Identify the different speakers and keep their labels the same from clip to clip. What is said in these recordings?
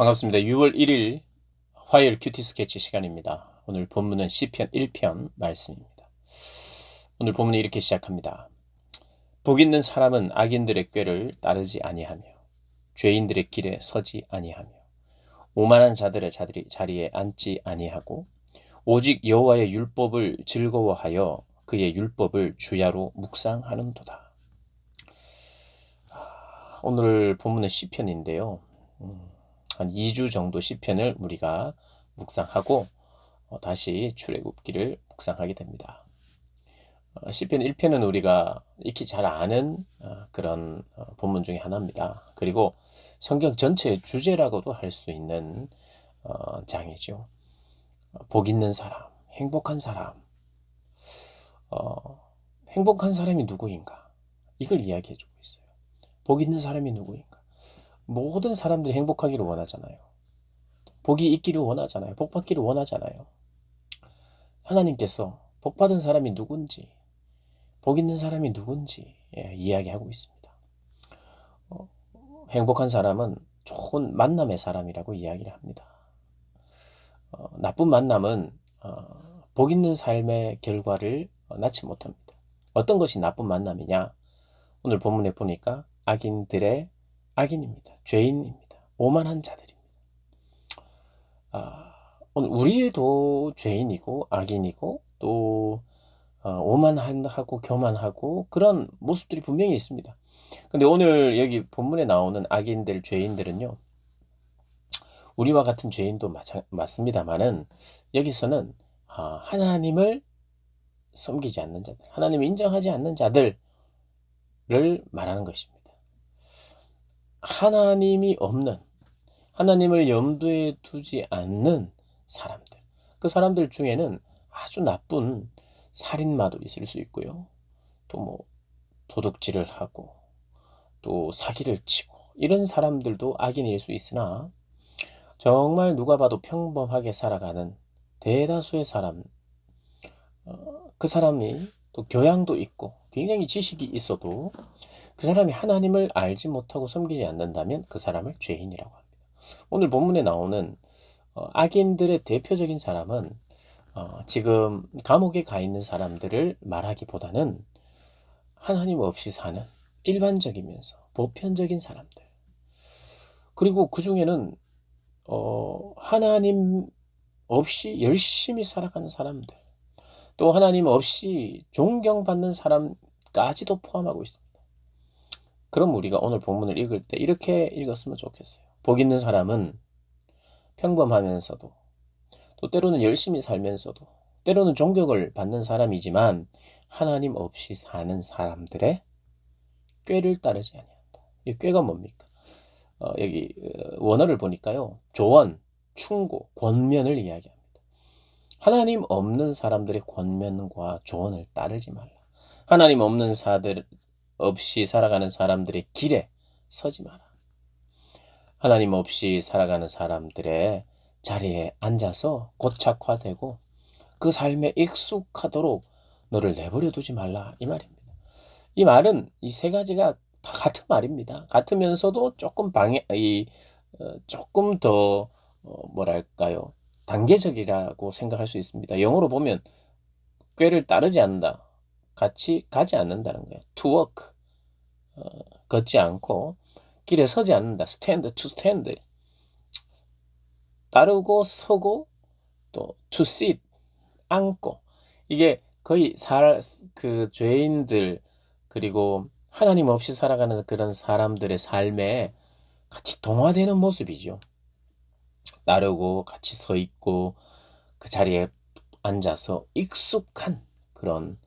Speaker 1: 반갑습니다. 6월 1일 화요일 큐티 스케치 시간입니다. 오늘 본문은 시편 1편 말씀입니다. 오늘 본문이 이렇게 시작합니다. 복 있는 사람은 악인들의 꾀를 따르지 아니하며 죄인들의 길에 서지 아니하며 오만한 자들의 자리에 앉지 아니하고 오직 여호와의 율법을 즐거워하여 그의 율법을 주야로 묵상하는도다. 오늘 본문은 시편인데요. 한 2주 정도 시편을 우리가 묵상하고 다시 출애굽기를 묵상하게 됩니다. 시편 1편은 우리가 익히 잘 아는 그런 본문 중에 하나입니다. 그리고 성경 전체의 주제라고도 할 수 있는 장이죠. 복 있는 사람, 행복한 사람. 행복한 사람이 누구인가? 이걸 이야기해 주고 있어요. 복 있는 사람이 누구인가? 모든 사람들이 행복하기를 원하잖아요. 복이 있기를 원하잖아요. 복 받기를 원하잖아요. 하나님께서 복 받은 사람이 누군지, 복 있는 사람이 누군지 이야기하고 있습니다. 행복한 사람은 좋은 만남의 사람이라고 이야기를 합니다. 나쁜 만남은 복 있는 삶의 결과를 낳지 못합니다. 어떤 것이 나쁜 만남이냐? 오늘 본문에 보니까 악인들의 악인입니다. 죄인입니다. 오만한 자들입니다. 오늘 우리도 죄인이고 악인이고 또 오만하고 교만하고 그런 모습들이 분명히 있습니다. 근데 오늘 여기 본문에 나오는 악인들, 죄인들은요, 우리와 같은 죄인도 맞습니다만은 여기서는 하나님을 섬기지 않는 자들, 하나님을 인정하지 않는 자들을 말하는 것입니다. 하나님이 없는, 하나님을 염두에 두지 않는 사람들, 그 사람들 중에는 아주 나쁜 살인마도 있을 수 있고요. 또 뭐 도둑질을 하고 또 사기를 치고 이런 사람들도 악인일 수 있으나 정말 누가 봐도 평범하게 살아가는 대다수의 사람, 그 사람이 또 교양도 있고 굉장히 지식이 있어도 그 사람이 하나님을 알지 못하고 섬기지 않는다면 그 사람을 죄인이라고 합니다. 오늘 본문에 나오는 악인들의 대표적인 사람은 지금 감옥에 가 있는 사람들을 말하기보다는 하나님 없이 사는 일반적이면서 보편적인 사람들, 그리고 그 중에는 하나님 없이 열심히 살아가는 사람들, 또 하나님 없이 존경받는 사람까지도 포함하고 있습니다. 그럼 우리가 오늘 본문을 읽을 때 이렇게 읽었으면 좋겠어요. 복 있는 사람은 평범하면서도 또 때로는 열심히 살면서도 때로는 존경을 받는 사람이지만 하나님 없이 사는 사람들의 꾀를 따르지 아니한다. 이 꾀가 뭡니까? 여기 원어를 보니까요, 조언, 충고, 권면을 이야기합니다. 하나님 없는 사람들의 권면과 조언을 따르지 말라. 하나님 없는 사들 없이 살아가는 사람들의 길에 서지 마라. 하나님 없이 살아가는 사람들의 자리에 앉아서 고착화되고 그 삶에 익숙하도록 너를 내버려 두지 말라, 이 말입니다. 이 말은 이 세 가지가 다 같은 말입니다. 같으면서도 조금 더 뭐랄까요, 단계적이라고 생각할 수 있습니다. 영어로 보면 꾀를 따르지 않는다, 같이 가지 않는다는 거예요. To walk, 걷지 않고 길에 서지 않는다. stand, to stand, 따르고 서고 또 to sit, 앉고. 이게 거의 그 죄인들 그리고 하나님 없이 살아가는 그런 사람들의 삶에 같이 동화되는 모습이죠. 따르고 같이 서 있고 그 자리에 앉아서 익숙한 그런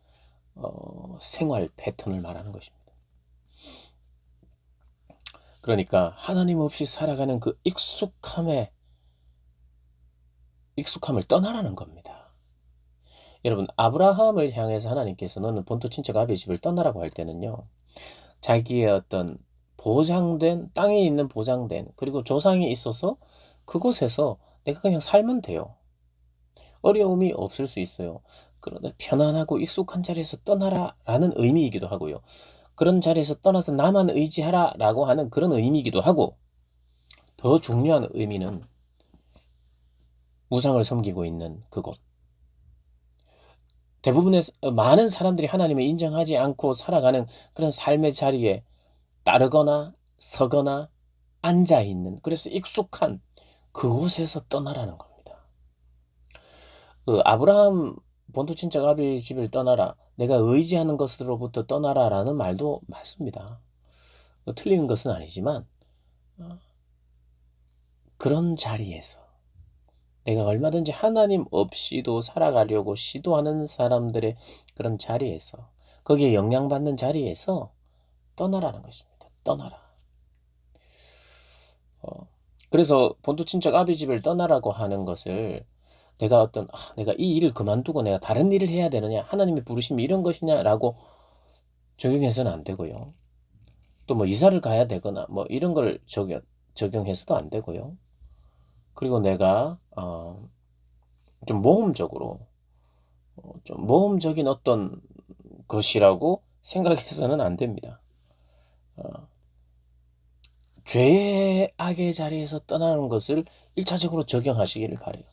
Speaker 1: 생활 패턴을 말하는 것입니다. 그러니까 하나님 없이 살아가는 그 익숙함을 떠나라는 겁니다. 여러분, 아브라함을 향해서 하나님께서 너는 본토 친척 아비의 집을 떠나라고 할 때는요, 자기의 어떤 보장된, 땅에 있는 보장된, 그리고 조상이 있어서 그곳에서 내가 그냥 살면 돼요. 어려움이 없을 수 있어요. 그러나 편안하고 익숙한 자리에서 떠나라라는 의미이기도 하고요. 그런 자리에서 떠나서 나만 의지하라라고 하는 그런 의미이기도 하고, 더 중요한 의미는 우상을 섬기고 있는 그곳. 대부분의 많은 사람들이 하나님을 인정하지 않고 살아가는 그런 삶의 자리에 따르거나 서거나 앉아 있는, 그래서 익숙한 그곳에서 떠나라는 겁니다. 아브라함 본토 친척 아비 집을 떠나라, 내가 의지하는 것으로부터 떠나라라는 말도 맞습니다. 틀린 것은 아니지만 그런 자리에서 내가 얼마든지 하나님 없이도 살아가려고 시도하는 사람들의 그런 자리에서, 거기에 영향받는 자리에서 떠나라는 것입니다. 떠나라. 그래서 본토 친척 아비 집을 떠나라고 하는 것을 내가 이 일을 그만두고 내가 다른 일을 해야 되느냐, 하나님의 부르심이 이런 것이냐라고 적용해서는 안 되고요. 또 뭐 이사를 가야 되거나 뭐 이런 걸 적용해서도 안 되고요. 그리고 내가 좀 모험적인 어떤 것이라고 생각해서는 안 됩니다. 죄의 악의 자리에서 떠나는 것을 1차적으로 적용하시기를 바래요.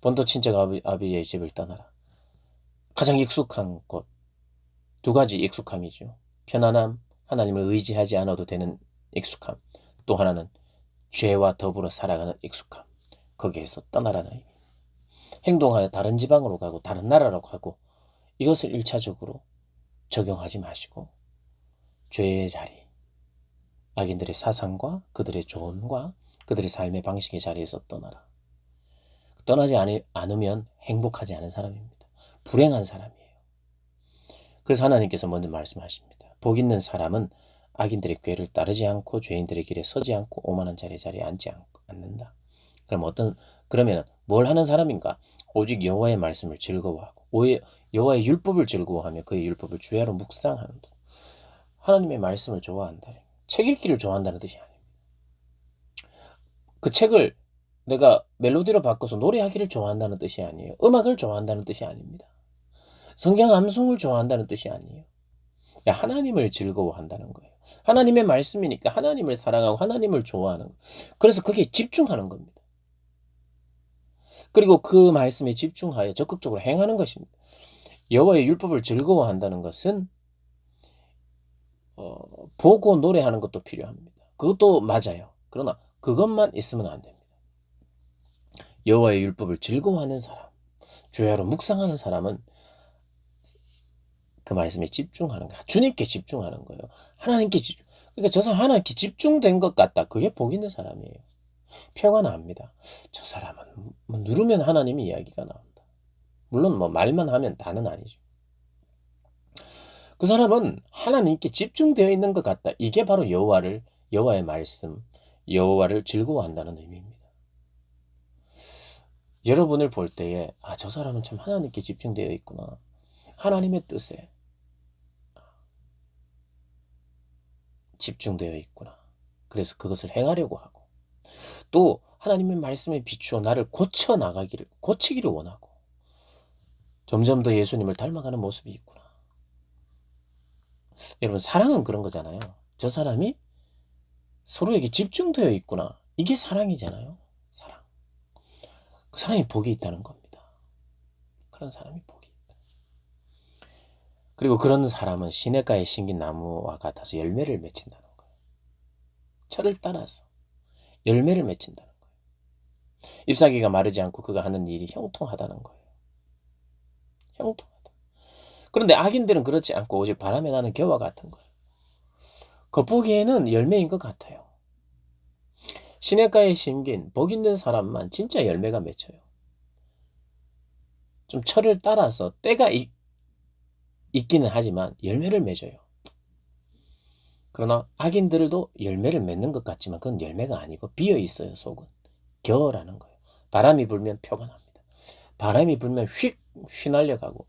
Speaker 1: 본토 친척 아비의 집을 떠나라. 가장 익숙한 곳. 두 가지 익숙함이죠. 편안함, 하나님을 의지하지 않아도 되는 익숙함. 또 하나는 죄와 더불어 살아가는 익숙함. 거기에서 떠나라는 의미. 행동하여 다른 지방으로 가고 다른 나라로 가고 이것을 1차적으로 적용하지 마시고 죄의 자리, 악인들의 사상과 그들의 조언과 그들의 삶의 방식의 자리에서 떠나라. 떠나지 않으면 행복하지 않은 사람입니다. 불행한 사람이에요. 그래서 하나님께서 먼저 말씀하십니다. 복 있는 사람은 악인들의 꾀를 따르지 않고 죄인들의 길에 서지 않고 오만한 자리에 앉지 않는다. 그러면 뭘 하는 사람인가? 오직 여호와의 말씀을 즐거워하고 여호와의 율법을 즐거워하며 그의 율법을 주야로 묵상하는 것. 하나님의 말씀을 좋아한다. 책 읽기를 좋아한다는 뜻이 아닙니다. 그 책을 내가 멜로디로 바꿔서 노래하기를 좋아한다는 뜻이 아니에요. 음악을 좋아한다는 뜻이 아닙니다. 성경 암송을 좋아한다는 뜻이 아니에요. 하나님을 즐거워한다는 거예요. 하나님의 말씀이니까 하나님을 사랑하고 하나님을 좋아하는 거예요. 그래서 거기에 집중하는 겁니다. 그리고 그 말씀에 집중하여 적극적으로 행하는 것입니다. 여호와의 율법을 즐거워한다는 것은 보고 노래하는 것도 필요합니다. 그것도 맞아요. 그러나 그것만 있으면 안 됩니다. 여호와의 율법을 즐거워하는 사람, 주야로 묵상하는 사람은 그 말씀에 집중하는 거야. 주님께 집중하는 거예요. 하나님께 집중. 그러니까 저 사람 하나님께 집중된 것 같다. 그게 복 있는 사람이에요. 표가 나옵니다. 저 사람은 뭐 누르면 하나님의 이야기가 나온다. 물론 뭐 말만 하면 다는 아니죠. 그 사람은 하나님께 집중되어 있는 것 같다. 이게 바로 여호와의 말씀, 여호와를 즐거워한다는 의미입니다. 여러분을 볼 때에 저 사람은 참 하나님께 집중되어 있구나. 하나님의 뜻에 집중되어 있구나. 그래서 그것을 행하려고 하고 또 하나님의 말씀에 비추어 나를 고치기를 원하고 점점 더 예수님을 닮아가는 모습이 있구나. 여러분, 사랑은 그런 거잖아요. 저 사람이 서로에게 집중되어 있구나. 이게 사랑이잖아요. 사랑. 그 사람이 복이 있다는 겁니다. 그런 사람이 복이 있다. 그리고 그런 사람은 시냇가에 심긴 나무와 같아서 열매를 맺힌다는 거예요. 철을 따라서 열매를 맺힌다는 거예요. 잎사귀가 마르지 않고 그가 하는 일이 형통하다는 거예요. 형통하다. 그런데 악인들은 그렇지 않고 오직 바람에 나는 겨와 같은 거예요. 겉보기에는 열매인 것 같아요. 시냇가에 심긴 복 있는 사람만 진짜 열매가 맺혀요. 좀 철을 따라서 때가 있기는 하지만 열매를 맺어요. 그러나 악인들도 열매를 맺는 것 같지만 그건 열매가 아니고 비어 있어요. 속은 겨라는 거예요. 바람이 불면 표가 납니다. 바람이 불면 휘날려가고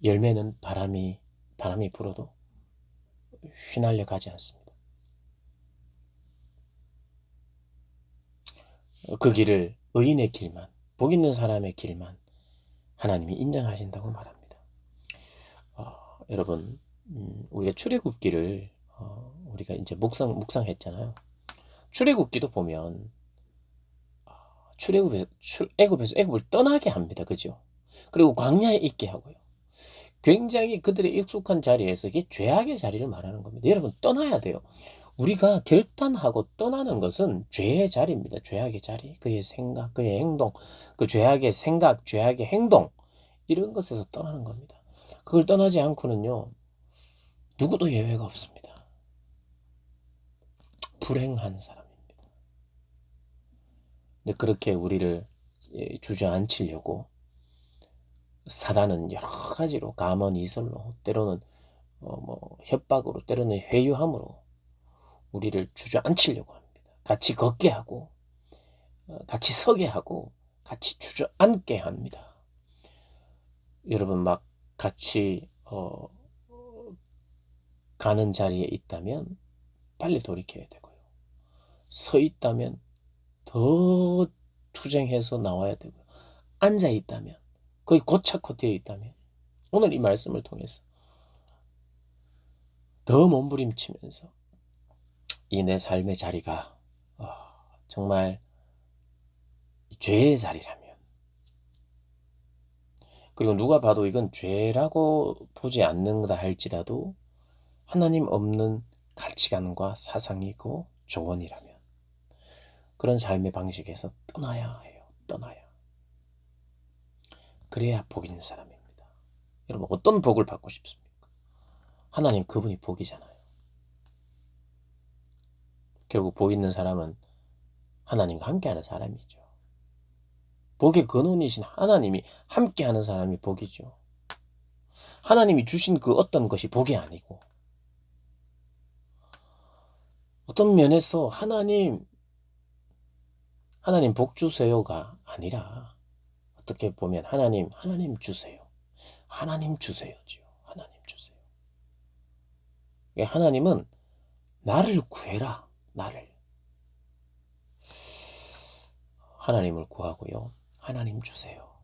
Speaker 1: 열매는 바람이 불어도 휘날려 가지 않습니다. 그 길을 의인의 길만, 복 있는 사람의 길만 하나님이 인정하신다고 말합니다. 여러분, 우리가 출애굽기를 우리가 이제 묵상했잖아요. 출애굽기도 보면 애굽에서 애굽을 떠나게 합니다. 그죠? 그리고 광야에 있게 하고요. 굉장히 그들의 익숙한 자리에서 이게 죄악의 자리를 말하는 겁니다. 여러분 떠나야 돼요. 우리가 결단하고 떠나는 것은 죄의 자리입니다. 죄악의 자리. 그의 생각, 그의 행동, 그 죄악의 생각, 죄악의 행동 이런 것에서 떠나는 겁니다. 그걸 떠나지 않고는요. 누구도 예외가 없습니다. 불행한 사람입니다. 근데 그렇게 우리를 주저앉히려고 사단은 여러 가지로 가문이설로 때로는 협박으로 때로는 회유함으로 우리를 주저앉히려고 합니다. 같이 걷게 하고 같이 서게 하고 같이 주저앉게 합니다. 여러분 막 같이 가는 자리에 있다면 빨리 돌이켜야 되고요. 서 있다면 더 투쟁해서 나와야 되고요. 앉아 있다면 거의 고착화되어 있다면 오늘 이 말씀을 통해서 더 몸부림치면서 이 내 삶의 자리가 정말 죄의 자리라면 그리고 누가 봐도 이건 죄라고 보지 않는다 할지라도 하나님 없는 가치관과 사상이고 조언이라면 그런 삶의 방식에서 떠나야 해요. 떠나야. 그래야 복 있는 사람입니다. 여러분 어떤 복을 받고 싶습니까? 하나님 그분이 복이잖아요. 결국 복 있는 사람은 하나님과 함께하는 사람이죠. 복의 근원이신 하나님이 함께하는 사람이 복이죠. 하나님이 주신 그 어떤 것이 복이 아니고 어떤 면에서 하나님 복 주세요가 아니라 어떻게 보면 하나님 주세요. 하나님 주세요지요. 하나님 주세요. 하나님은 나를 구해라. 나를. 하나님을 구하고요. 하나님 주세요.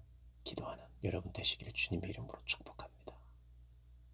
Speaker 1: 기도하는 여러분 되시길 주님의 이름으로 축복합니다.